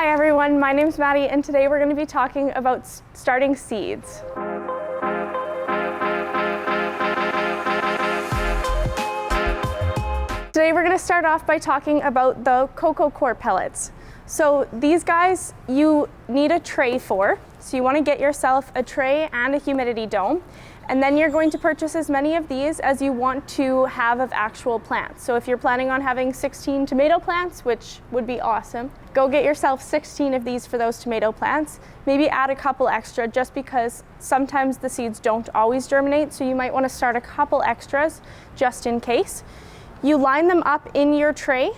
Hi everyone, my name's Madie and today we're going to be talking about starting seeds. Today we're going to start off by talking about the cocoa core pellets. So these guys you need a tray for, so you want to get yourself a tray and a humidity dome. And then you're going to purchase as many of these as you want to have of actual plants. So if you're planning on having 16 tomato plants, which would be awesome, go get yourself 16 of these for those tomato plants. Maybe add a couple extra just because sometimes the seeds don't always germinate, so you might want to start a couple extras just in case. You line them up in your tray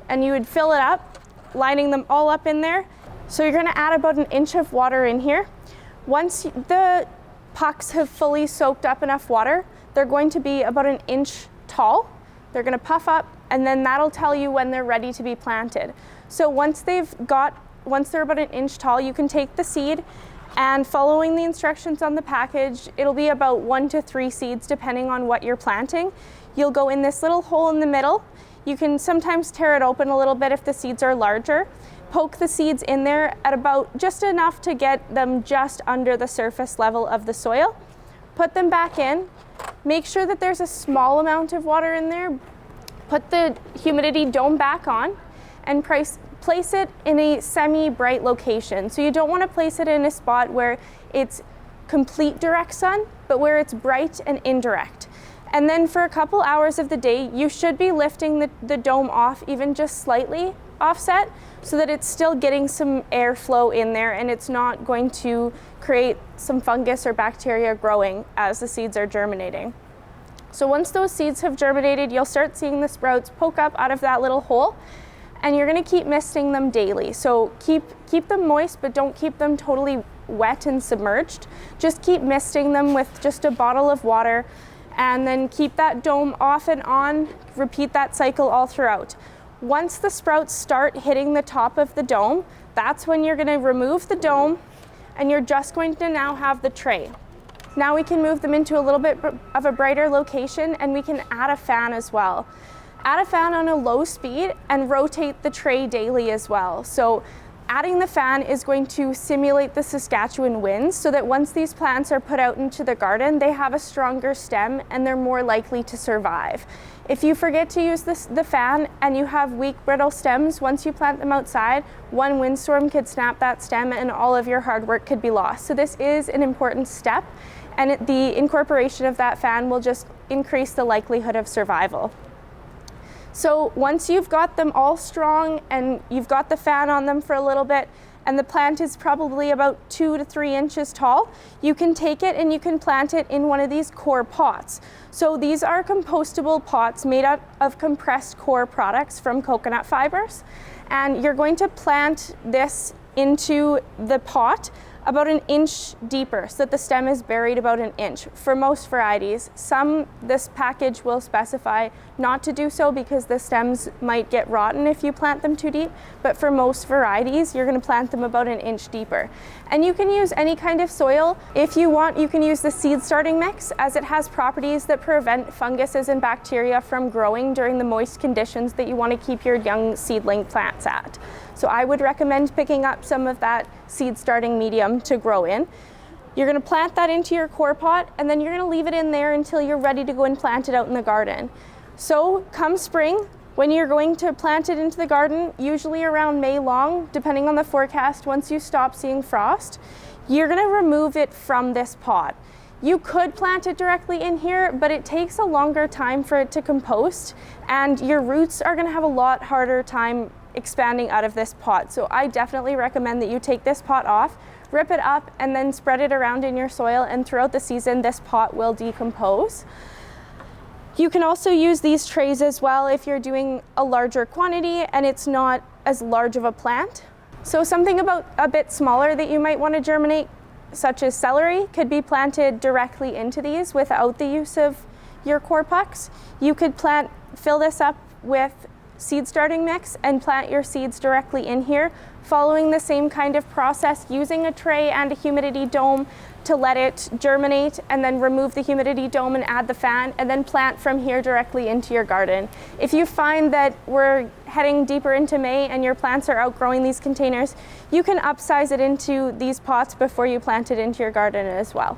and you would fill it up, lining them all up in there. So you're going to add about an inch of water in here. Once the pucks have fully soaked up enough water, they're going to be about an inch tall. They're going to puff up, and then that'll tell you when they're ready to be planted. So once they're about an inch tall, you can take the seed, and following the instructions on the package, it'll be about 1 to 3 seeds depending on what you're planting. You'll go in this little hole in the middle. You can sometimes tear it open a little bit if the seeds are larger. Poke the seeds in there at about just enough to get them just under the surface level of the soil. Put them back in. Make sure that there's a small amount of water in there. Put the humidity dome back on and place it in a semi-bright location. So you don't want to place it in a spot where it's complete direct sun, but where it's bright and indirect. And then for a couple hours of the day, you should be lifting the dome off even just slightly offset so that it's still getting some airflow in there and it's not going to create some fungus or bacteria growing as the seeds are germinating. So once those seeds have germinated, you'll start seeing the sprouts poke up out of that little hole, and you're going to keep misting them daily. So keep them moist, but don't keep them totally wet and submerged. Just keep misting them with just a bottle of water, and then keep that dome off and on. Repeat that cycle all throughout. Once the sprouts start hitting the top of the dome, that's when you're going to remove the dome and you're just going to now have the tray. Now we can move them into a little bit of a brighter location, and we can add a fan as well. Add a fan on a low speed and rotate the tray daily as well. So adding the fan is going to simulate the Saskatchewan winds so that once these plants are put out into the garden, they have a stronger stem and they're more likely to survive. If you forget to use the fan and you have weak, brittle stems, once you plant them outside, one windstorm could snap that stem and all of your hard work could be lost. So this is an important step, and the incorporation of that fan will just increase the likelihood of survival. So once you've got them all strong and you've got the fan on them for a little bit, and the plant is probably about 2 to 3 inches tall, you can take it and you can plant it in one of these core pots. So these are compostable pots made out of compressed core products from coconut fibers. And you're going to plant this into the pot about an inch deeper so that the stem is buried about an inch for most varieties. This package will specify not to do so because the stems might get rotten if you plant them too deep, but for most varieties you're going to plant them about an inch deeper. And you can use any kind of soil. If you want, you can use the seed starting mix, as it has properties that prevent funguses and bacteria from growing during the moist conditions that you want to keep your young seedling plants at. So I would recommend picking up some of that seed starting medium to grow in. You're going to plant that into your core pot, and then you're going to leave it in there until you're ready to go and plant it out in the garden. So come spring, when you're going to plant it into the garden, usually around May long, depending on the forecast, once you stop seeing frost, you're going to remove it from this pot. You could plant it directly in here, but it takes a longer time for it to compost, and your roots are going to have a lot harder time expanding out of this pot. So I definitely recommend that you take this pot off, rip it up, and then spread it around in your soil, and throughout the season this pot will decompose. You can also use these trays as well if you're doing a larger quantity and it's not as large of a plant. So something about a bit smaller that you might want to germinate, such as celery, could be planted directly into these without the use of your core pucks. You could fill this up with seed starting mix and plant your seeds directly in here, following the same kind of process, using a tray and a humidity dome to let it germinate, and then remove the humidity dome and add the fan, and then plant from here directly into your garden. If you find that we're heading deeper into May and your plants are outgrowing these containers, you can upsize it into these pots before you plant it into your garden as well.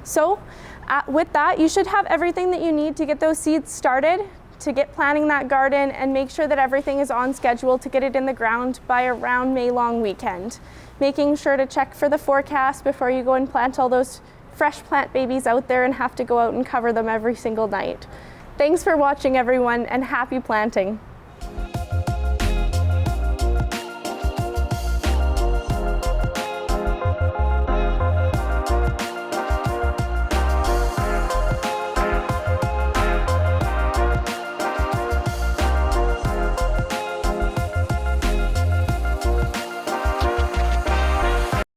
So with that, you should have everything that you need to get those seeds started, to get planting that garden, and make sure that everything is on schedule to get it in the ground by around May long weekend. Making sure to check for the forecast before you go and plant all those fresh plant babies out there and have to go out and cover them every single night. Thanks for watching, everyone, and happy planting.